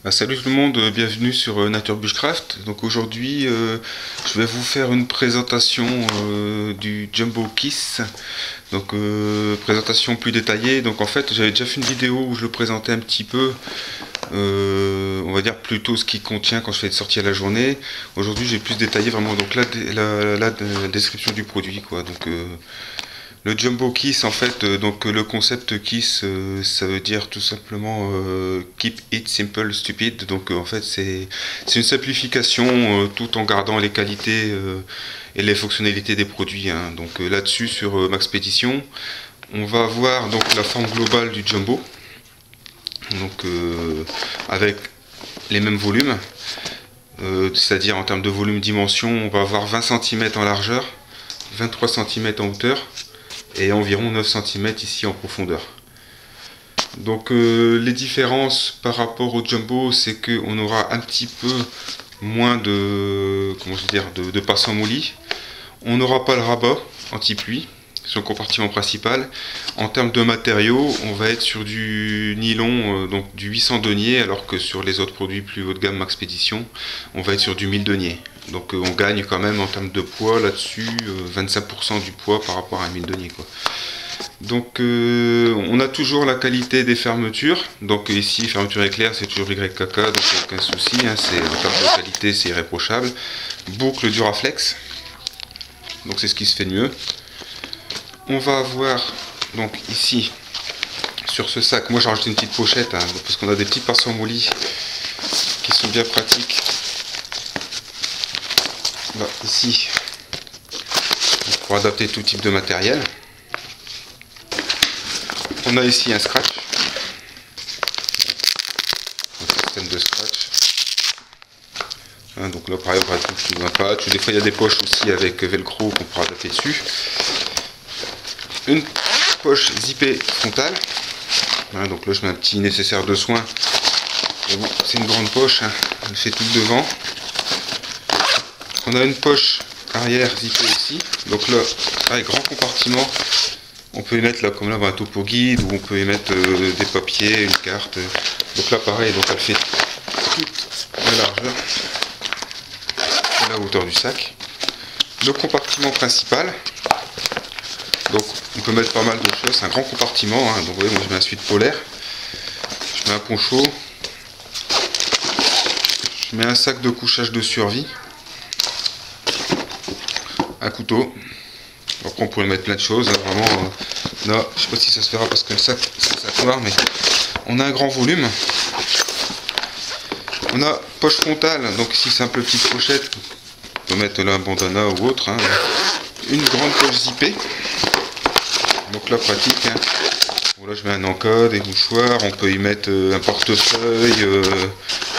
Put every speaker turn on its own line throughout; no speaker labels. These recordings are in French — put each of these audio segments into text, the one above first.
Salut tout le monde, bienvenue sur Nature Bushcraft. Donc aujourd'hui, je vais vous faire une présentation du Jumbo Kiss. Donc présentation plus détaillée. Donc en fait, j'avais déjà fait une vidéo où je le présentais un petit peu. On va dire plutôt ce qu'il contient quand je fais de sortie à la journée. Aujourd'hui, j'ai plus détaillé vraiment donc la description du produit quoi. Donc le Jumbo Kiss, en fait, donc le concept Kiss, ça veut dire tout simplement Keep it simple, stupid. Donc en fait, c'est une simplification tout en gardant les qualités et les fonctionnalités des produits, hein. Donc là-dessus, sur Maxpédition, on va avoir donc la forme globale du Jumbo, donc avec les mêmes volumes, c'est-à-dire en termes de volume dimension, on va avoir 20 cm en largeur, 23 cm en hauteur et environ 9 cm ici en profondeur. Donc les différences par rapport au Jumbo, c'est qu'on aura un petit peu moins de, comment je veux dire, de passants moulis. On n'aura pas le rabat anti-pluie sur le compartiment principal. En termes de matériaux, on va être sur du nylon, donc du 800 deniers, alors que sur les autres produits plus haut de gamme Maxpédition, on va être sur du 1000 deniers. Donc on gagne quand même en termes de poids là-dessus, 25% du poids par rapport à un 1000 deniers quoi. Donc on a toujours la qualité des fermetures. Donc ici fermeture éclair, c'est toujours YKK, donc aucun souci, hein, c'est en termes de qualité c'est irréprochable. Boucle Duraflex, donc c'est ce qui se fait de mieux. On va avoir donc ici sur ce sac, moi j'ai rajouté une petite pochette, hein, parce qu'on a des petits passants moulis qui sont bien pratiques. Là, ici pour adapter tout type de matériel. On a ici un scratch, un système de scratch, hein, donc là pareil on va tout un patch. Des fois il y a des poches aussi avec velcro qu'on pourra adapter dessus. Une poche zippée frontale, hein, donc là je mets un petit nécessaire de soin. Bon, c'est une grande poche, hein, elle fait tout le devant. On a une poche arrière zippée aussi, donc là avec grand compartiment. On peut y mettre là comme là un topo guide, ou on peut y mettre des papiers, une carte. Donc là pareil, donc elle fait toute la largeur et la hauteur du sac. Le compartiment principal, donc on peut mettre pas mal de choses, c'est un grand compartiment, hein. Donc vous voyez, moi je mets un suite polaire, je mets un poncho, je mets un sac de couchage de survie, un couteau. Après on pourrait mettre plein de choses, hein, vraiment. Là, je sais pas si ça se verra parce que le sac, c'est un sac noir, mais on a un grand volume. On a poche frontale, donc ici c'est un peu petite pochette. On peut mettre là un bandana ou autre, hein. Une grande poche zippée. Donc là pratique, hein. Bon, là je mets un encode, des mouchoirs, on peut y mettre un portefeuille,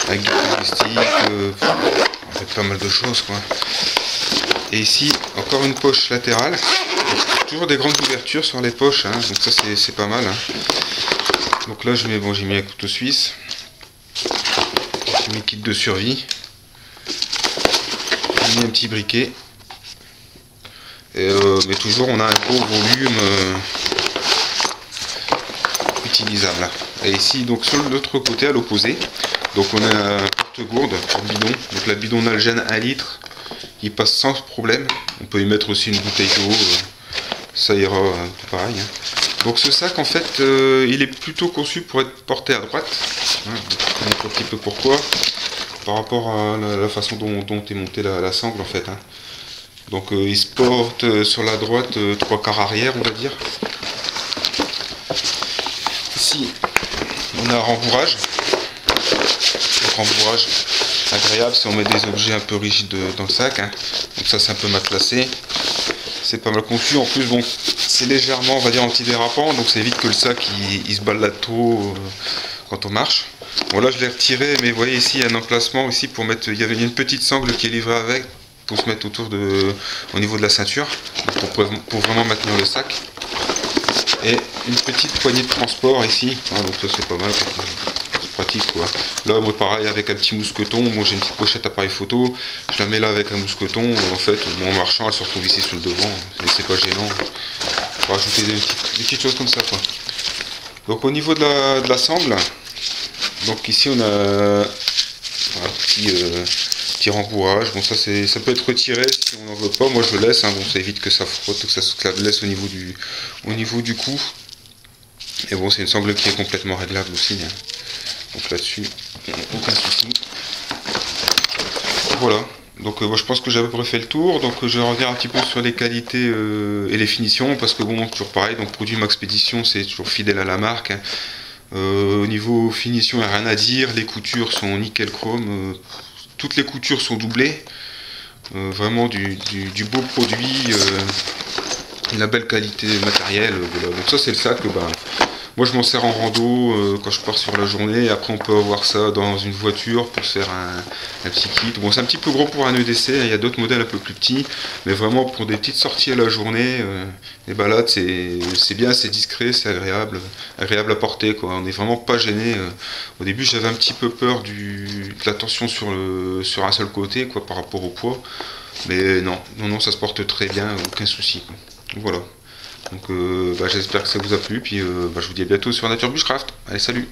un guide touristique, on fait pas mal de choses quoi. Et ici encore une poche latérale. Toujours des grandes ouvertures sur les poches, hein, donc ça c'est pas mal, hein. Donc là je mets, bon, j'ai mis un couteau suisse, j'ai mis kit de survie, j'ai mis un petit briquet, et, mais toujours on a un gros volume utilisable là. Et ici donc sur l'autre côté à l'opposé, donc on a un porte-gourde pour bidon, donc la bidon Nalgene 1 litre, il passe sans problème. On peut y mettre aussi une bouteille d'eau, ça ira tout pareil, hein. Donc ce sac en fait il est plutôt conçu pour être porté à droite, hein, je vais un petit peu pourquoi, par rapport à la façon dont est montée la sangle en fait, hein. Donc il se porte sur la droite 3/4 arrière on va dire. Ici on a un rembourrage, donc rembourrage agréable si on met des objets un peu rigides dans le sac, hein. Donc ça c'est un peu matelassé, c'est pas mal conçu, en plus bon c'est légèrement on va dire antidérapant, donc ça évite que le sac il se balade trop quand on marche. Bon là je l'ai retiré, mais vous voyez ici il y a un emplacement ici pour mettre, il y avait une petite sangle qui est livrée avec pour se mettre autour au niveau de la ceinture, pour vraiment maintenir le sac, et une petite poignée de transport ici, hein, donc ça c'est pas mal, c'est pratique quoi. Là moi pareil avec un petit mousqueton, moi j'ai une petite pochette appareil photo, je la mets là avec un mousqueton, en fait bon, en marchant elle se retrouve ici sur le devant, mais c'est pas gênant, faut rajouter des petites choses comme ça quoi. Donc au niveau de la sangle, Donc ici on a un petit rembourrage. Bon, ça peut être retiré si on n'en veut pas. Moi je le laisse, hein. Bon, ça évite que ça frotte, que ça se laisse au niveau du cou. Et bon, c'est une sangle qui est complètement réglable aussi, hein. Donc là-dessus, aucun souci. Voilà. Donc moi, je pense que j'ai à peu près fait le tour. Donc je vais revenir un petit peu sur les qualités et les finitions, parce que bon, toujours pareil. Donc produit Maxpédition, c'est toujours fidèle à la marque, hein. Au niveau finition, il n'y a rien à dire. Les coutures sont nickel chrome. Toutes les coutures sont doublées. Vraiment du beau produit, la belle qualité matérielle. Voilà. Donc ça, c'est le sac. Moi, je m'en sers en rando quand je pars sur la journée. Après, on peut avoir ça dans une voiture pour se faire un petit kit. Bon, c'est un petit peu gros pour un EDC. Il y a d'autres modèles un peu plus petits, mais vraiment pour des petites sorties à la journée, les balades, c'est bien, c'est discret, c'est agréable à porter, quoi. On n'est vraiment pas gêné. Au début, j'avais un petit peu peur de la tension sur un seul côté, quoi, par rapport au poids. Mais non, ça se porte très bien, aucun souci, quoi. Voilà. Donc j'espère que ça vous a plu, puis je vous dis à bientôt sur Nature Bushcraft. Allez, salut!